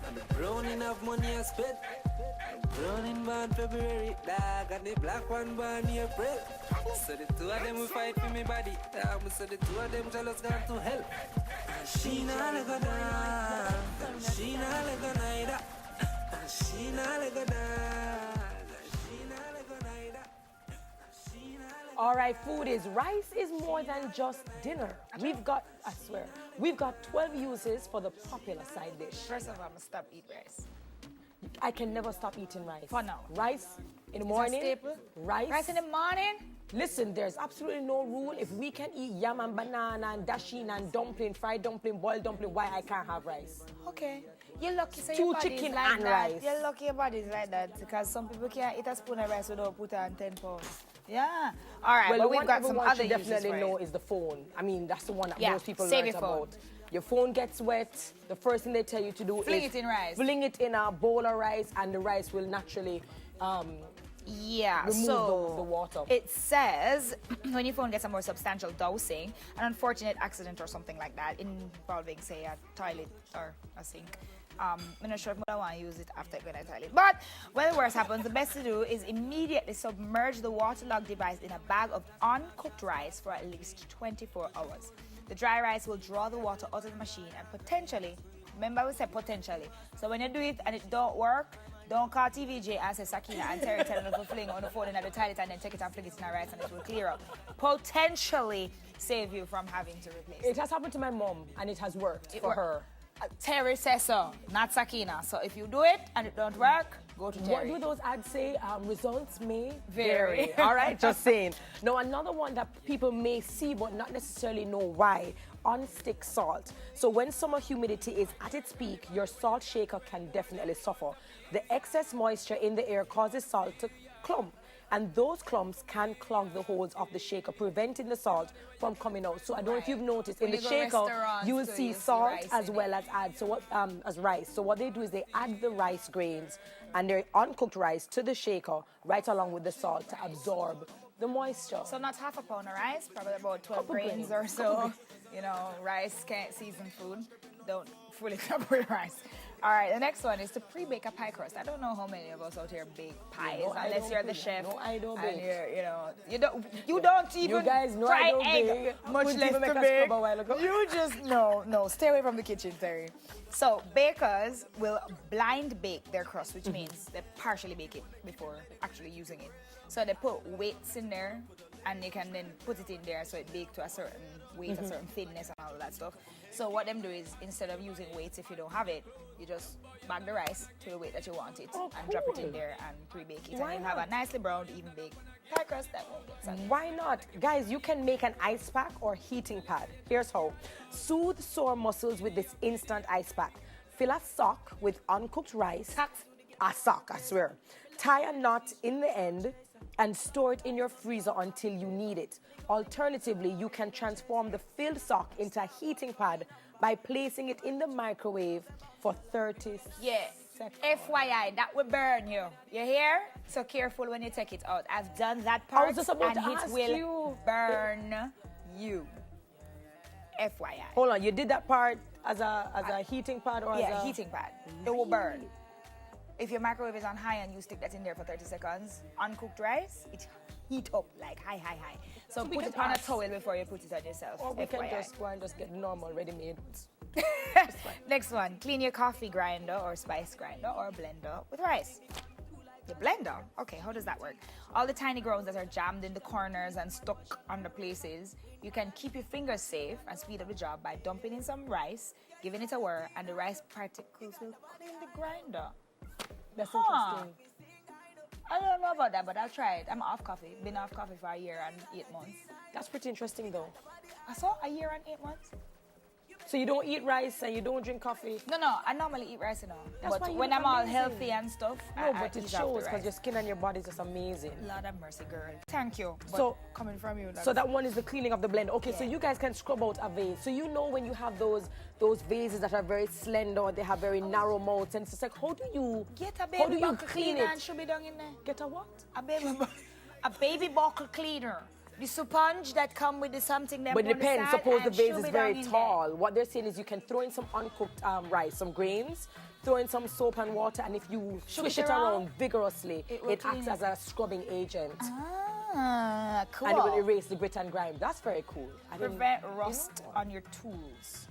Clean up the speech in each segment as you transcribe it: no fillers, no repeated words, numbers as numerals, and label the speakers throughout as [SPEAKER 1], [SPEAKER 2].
[SPEAKER 1] And the browning of money I spent. Browning born February, dog, and the black one born April. So the two of them will fight for me body. So the two of them jealous gone to hell. She not let go down. She not let go neither. She not let go down. She not let go neither.
[SPEAKER 2] All right, food is rice is more than just dinner. We've got, I swear, we've got 12 uses for the popular side dish.
[SPEAKER 3] First of all, I'm gonna stop eating rice.
[SPEAKER 2] I can never stop eating rice.
[SPEAKER 3] For now.
[SPEAKER 2] Rice in the morning.
[SPEAKER 3] Staple?
[SPEAKER 2] Rice.
[SPEAKER 3] Rice in the morning?
[SPEAKER 2] Listen, there's absolutely no rule. If we can eat yam and banana and dasheen and dumpling, fried dumpling, boiled dumpling, why I can't have rice?
[SPEAKER 3] Okay. You're lucky, so
[SPEAKER 2] Stew,
[SPEAKER 3] your body
[SPEAKER 2] chicken
[SPEAKER 3] is like
[SPEAKER 2] and
[SPEAKER 3] that.
[SPEAKER 2] rice.
[SPEAKER 3] You're lucky your body is like that because some people can't eat a spoon of rice without putting on 10 pounds. Yeah. All right,
[SPEAKER 2] Well,
[SPEAKER 3] but
[SPEAKER 2] the
[SPEAKER 3] we've
[SPEAKER 2] one
[SPEAKER 3] got some
[SPEAKER 2] everyone
[SPEAKER 3] other
[SPEAKER 2] should
[SPEAKER 3] uses
[SPEAKER 2] definitely
[SPEAKER 3] for
[SPEAKER 2] know
[SPEAKER 3] it.
[SPEAKER 2] is the phone. I mean, that's the one that
[SPEAKER 3] Yeah,
[SPEAKER 2] most people
[SPEAKER 3] save
[SPEAKER 2] learn
[SPEAKER 3] your phone.
[SPEAKER 2] about. Your phone gets wet. The first thing they tell you to do
[SPEAKER 3] Fling
[SPEAKER 2] is
[SPEAKER 3] it in rice.
[SPEAKER 2] Fling it in a bowl of rice, and the rice will naturally
[SPEAKER 3] Yeah,
[SPEAKER 2] remove
[SPEAKER 3] so
[SPEAKER 2] the water.
[SPEAKER 3] It says when your phone gets a more substantial dosing, an unfortunate accident or something like that involving, say, a toilet or a sink. I'm not sure if I want to use it after going to the toilet. But when the worst happens, the best to do is immediately submerge the waterlogged device in a bag of uncooked rice for at least 24 hours. The dry rice will draw the water out of the machine and potentially, remember we said potentially, so when you do it and it don't work, don't call TVJ and say Sakina and Terry tell them to fling on the phone in the toilet and then take it and fling it in the rice and it will clear up. Potentially save you from having to replace it.
[SPEAKER 2] It has happened to my mom, and it has worked for her.
[SPEAKER 3] Terry says so, not Sakina. So if you do it and it don't work, go to Terry.
[SPEAKER 2] What do those ads say? Results may
[SPEAKER 3] Vary.
[SPEAKER 2] All right, just saying. Now, another one that people may see but not necessarily know why, on-stick salt. So when summer humidity is at its peak, your salt shaker can definitely suffer. The excess moisture in the air causes salt to clump, and those clumps can clog the holes of the shaker, preventing the salt from coming out. So I don't know if you've noticed, in the shaker, you will see salt as well as rice. So what they do is they add the rice grains and their uncooked rice to the shaker right along with the salt to absorb the moisture.
[SPEAKER 3] So not half a pound of rice, probably about 12 grains or so. You know, rice can't season food. Don't fully cover with rice. All right, the next one is to pre-bake a pie crust. I don't know how many of us out here bake pies, unless you're the chef.
[SPEAKER 2] No, I don't
[SPEAKER 3] and
[SPEAKER 2] bake.
[SPEAKER 3] You don't even
[SPEAKER 2] You guys know
[SPEAKER 3] fry
[SPEAKER 2] I don't
[SPEAKER 3] egg,
[SPEAKER 2] bake.
[SPEAKER 3] much
[SPEAKER 2] Couldn't
[SPEAKER 3] less
[SPEAKER 2] even
[SPEAKER 3] to
[SPEAKER 2] make a
[SPEAKER 3] bake.
[SPEAKER 2] scrub a while ago.
[SPEAKER 3] You just, no, stay away from the kitchen, Terry. So bakers will blind bake their crust, which means they partially bake it before actually using it. So they put weights in there, and they can then put it in there so it bakes to a certain weight, a certain thinness, and all of that stuff. So what them do is, instead of using weights if you don't have it, you just bag the rice to the weight that you want it and drop it in there and pre-bake it.
[SPEAKER 2] Why
[SPEAKER 3] and you'll have a nicely browned, even baked pie crust that won't get soggy.
[SPEAKER 2] Why not? Guys, you can make an ice pack or heating pad. Here's how. Soothe sore muscles with this instant ice pack. Fill a sock with uncooked rice. A sock, I swear. Tie a knot in the end and store it in your freezer until you need it. Alternatively, you can transform the filled sock into a heating pad by placing it in the microwave for 30 seconds.
[SPEAKER 3] FYI, that will burn you. You hear? So careful when you take it out. I've done that part,
[SPEAKER 2] I was just about
[SPEAKER 3] and
[SPEAKER 2] to
[SPEAKER 3] it
[SPEAKER 2] ask
[SPEAKER 3] will
[SPEAKER 2] you.
[SPEAKER 3] burn you. FYI.
[SPEAKER 2] Hold on, you did that part as a heating pad or as a...
[SPEAKER 3] heating pad. It will burn. If your microwave is on high and you stick that in there for 30 seconds, uncooked rice, it heat up like high. So
[SPEAKER 2] we
[SPEAKER 3] put
[SPEAKER 2] can
[SPEAKER 3] it on a
[SPEAKER 2] ask.
[SPEAKER 3] towel before you put it on yourself.
[SPEAKER 2] Or we can
[SPEAKER 3] FYI.
[SPEAKER 2] just go and just get normal ready-made.
[SPEAKER 3] Next one, clean your coffee grinder or spice grinder or blender with rice. The blender? Okay, how does that work? All the tiny grounds that are jammed in the corners and stuck on the places, you can keep your fingers safe and speed up the job by dumping in some rice, giving it a whir, and the rice particles will clean the grinder.
[SPEAKER 2] That's interesting.
[SPEAKER 3] I don't know about that, but I'll try it. I'm off coffee. Been off coffee for a year and 8 months.
[SPEAKER 2] That's pretty interesting, though.
[SPEAKER 3] I saw a year and 8 months.
[SPEAKER 2] So you don't eat rice and you don't drink coffee?
[SPEAKER 3] No, I normally eat rice, you know.
[SPEAKER 2] That's why
[SPEAKER 3] But
[SPEAKER 2] you
[SPEAKER 3] when
[SPEAKER 2] look
[SPEAKER 3] I'm all
[SPEAKER 2] amazing.
[SPEAKER 3] healthy and stuff,
[SPEAKER 2] No,
[SPEAKER 3] I
[SPEAKER 2] but it
[SPEAKER 3] ease off the
[SPEAKER 2] shows because
[SPEAKER 3] rice.
[SPEAKER 2] your skin and your body is just amazing.
[SPEAKER 3] Lord have mercy, girl. Thank you. But
[SPEAKER 2] So-
[SPEAKER 3] coming from you,
[SPEAKER 2] So that one is the cleaning of the blender. Okay, so
[SPEAKER 3] Yeah.
[SPEAKER 2] you guys can scrub out a vase. So you know when you have those vases that are very slender, they have very narrow mouths, and it's just like, how do you
[SPEAKER 3] get a
[SPEAKER 2] how do
[SPEAKER 3] baby
[SPEAKER 2] you
[SPEAKER 3] buckle
[SPEAKER 2] clean
[SPEAKER 3] cleaner
[SPEAKER 2] it?
[SPEAKER 3] and should be done in there.
[SPEAKER 2] Get a what?
[SPEAKER 3] A baby buckle cleaner. The sponge that come with the something that
[SPEAKER 2] But it
[SPEAKER 3] on the
[SPEAKER 2] depends.
[SPEAKER 3] side
[SPEAKER 2] Suppose the
[SPEAKER 3] and
[SPEAKER 2] vase
[SPEAKER 3] should
[SPEAKER 2] is
[SPEAKER 3] be
[SPEAKER 2] very
[SPEAKER 3] done in
[SPEAKER 2] tall. What they're saying is you can throw in some uncooked rice, some grains, throw in some soap and water, and if you swish it around vigorously, it acts as a scrubbing agent.
[SPEAKER 3] Ah, cool.
[SPEAKER 2] And it will erase the grit and grime. That's very cool.
[SPEAKER 3] Prevent rust on your tools.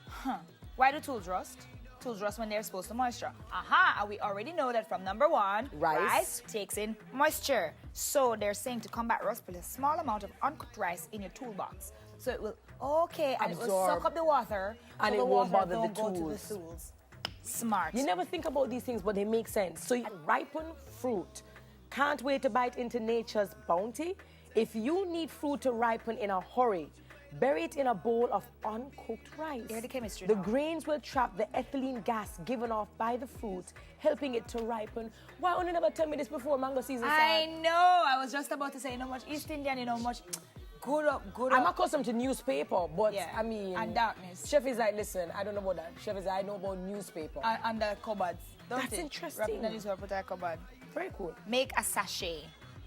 [SPEAKER 3] Huh. Why do tools rust? Tools rust when they're exposed to moisture. Aha, and we already know that from number one, rice takes in moisture. So they're saying to combat rust, put a small amount of uncooked rice in your toolbox. So it will, and it will suck up the water,
[SPEAKER 2] and
[SPEAKER 3] so
[SPEAKER 2] it won't bother the
[SPEAKER 3] go to the
[SPEAKER 2] tools.
[SPEAKER 3] tools. Smart.
[SPEAKER 2] You never think about these things, but they make sense. So you ripen fruit. Can't wait to bite into nature's bounty? If you need fruit to ripen in a hurry, bury it in a bowl of uncooked rice.
[SPEAKER 3] Hear the chemistry
[SPEAKER 2] The
[SPEAKER 3] now.
[SPEAKER 2] grains will trap the ethylene gas given off by the fruit, helping it to ripen. Why only never tell me this before mango season started?
[SPEAKER 3] I know. I was just about to say, you know much East Indian, you know much good up.
[SPEAKER 2] I'm accustomed to newspaper, but I mean...
[SPEAKER 3] And darkness.
[SPEAKER 2] Chef is like, listen, I don't know about that. Chef is like, I know about newspaper.
[SPEAKER 3] And the cupboards.
[SPEAKER 2] That's interesting.
[SPEAKER 3] Wrap in the newspaper, put in a cupboard.
[SPEAKER 2] Very cool.
[SPEAKER 3] Make a sachet.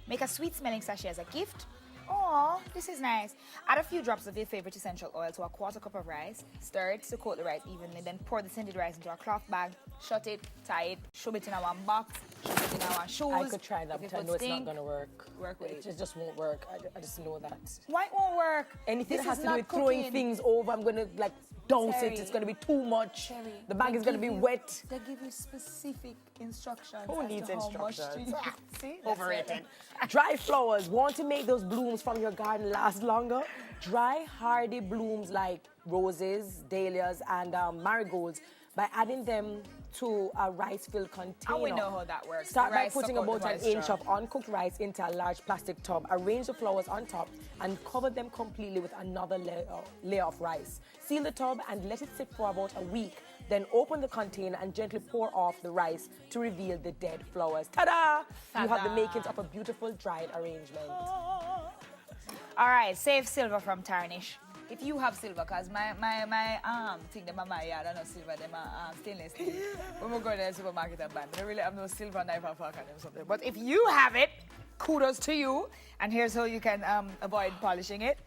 [SPEAKER 3] Make a sweet-smelling sachet as a gift. Oh, this is nice. Add a few drops of your favorite essential oil to a quarter cup of rice. Stir it to coat the rice evenly. Then pour the scented rice into a cloth bag. Shut it, tie it, shove it in one box, shove it in one shoes.
[SPEAKER 2] I could try that, but I know it's not going to work.
[SPEAKER 3] Work with it.
[SPEAKER 2] It just won't work. I just know that.
[SPEAKER 3] Why it won't work?
[SPEAKER 2] Anything
[SPEAKER 3] This
[SPEAKER 2] that has
[SPEAKER 3] is
[SPEAKER 2] to do
[SPEAKER 3] not
[SPEAKER 2] with throwing
[SPEAKER 3] cooking.
[SPEAKER 2] things over, I'm going to like douse
[SPEAKER 3] Terry.
[SPEAKER 2] it. It's going to be too much.
[SPEAKER 3] Terry,
[SPEAKER 2] The bag
[SPEAKER 3] they
[SPEAKER 2] is going to be
[SPEAKER 3] give you-
[SPEAKER 2] wet.
[SPEAKER 3] They give you specific instructions.
[SPEAKER 2] Who
[SPEAKER 3] as
[SPEAKER 2] needs
[SPEAKER 3] to how much
[SPEAKER 2] instructions?
[SPEAKER 3] to use. See? That's
[SPEAKER 2] Overrated.
[SPEAKER 3] it.
[SPEAKER 2] Dry flowers. Want to make those blooms from your garden last longer? Dry, hardy blooms like roses, dahlias, and marigolds by adding them to a rice-filled container.
[SPEAKER 3] And we know how that works.
[SPEAKER 2] Start
[SPEAKER 3] The
[SPEAKER 2] by
[SPEAKER 3] rice
[SPEAKER 2] putting
[SPEAKER 3] suck out
[SPEAKER 2] about
[SPEAKER 3] the
[SPEAKER 2] an
[SPEAKER 3] moisture.
[SPEAKER 2] inch of uncooked rice into a large plastic tub. Arrange the flowers on top and cover them completely with another layer of rice. Seal the tub and let it sit for about a week. Then open the container and gently pour off the rice to reveal the dead flowers. Ta-da! You have the makings of a beautiful dried arrangement.
[SPEAKER 3] All right, save silver from tarnish. If you have silver, because my thing them my yard, I don't know silver, them stainless steel. When we go to the supermarket and buy, I don't really have no silver knife or fork and them something. But if you have it, kudos to you. And here's how you can avoid polishing it.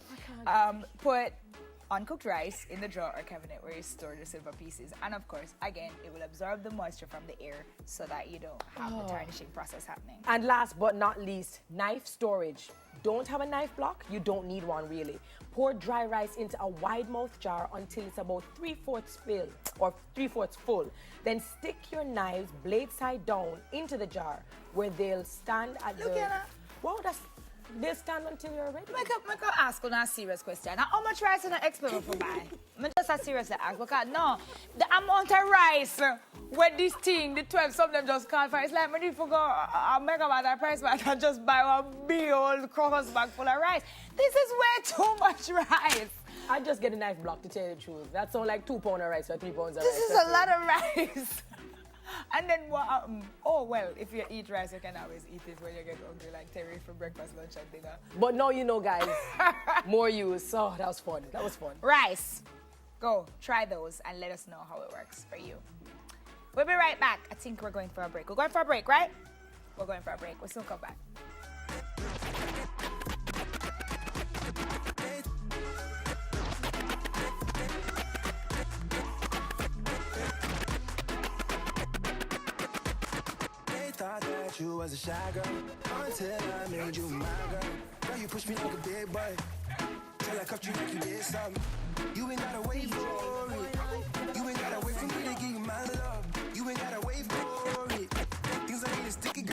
[SPEAKER 3] Put uncooked rice in the drawer or cabinet where you store the silver pieces. And of course, again, it will absorb the moisture from the air so that you don't have the tarnishing process happening.
[SPEAKER 2] And last but not least, knife storage. Don't have a knife block? You don't need one really. Pour dry rice into a wide mouth jar until it's about 3/4 filled or 3/4 full. Then stick your knives blade side down into the jar where they'll stand at
[SPEAKER 3] Look
[SPEAKER 2] the...
[SPEAKER 3] at that.
[SPEAKER 2] Well, they'll stand until you're ready.
[SPEAKER 3] Make up ask on a serious question. Now, how much rice in the expert for buy? I'm just a seriously ask because no, the amount of rice with this thing, the 12, some of them just can't find. It's like me if I go I make about that price, but I just buy one big old crocus bag full of rice. This is way too much rice.
[SPEAKER 2] I just get a knife block to tell you the truth. That's all like 2 pounds of rice or 3 pounds of rice.
[SPEAKER 3] This is a lot of rice. And then what oh well, if you eat rice, you can always eat it when you get hungry, like Terry for breakfast, lunch, and dinner.
[SPEAKER 2] But now you know, guys, more use. So that was fun. That was fun.
[SPEAKER 3] Rice. Go, try those and let us know how it works for you. We'll be right back. I think we're going for a break. We're going for a break, right? We're going for a break. We'll soon come back.
[SPEAKER 4] Thought that you was a shy girl until I made you my girl. Now you push me like a big boy till I cuffed you like you did something. You ain't gotta wait for it.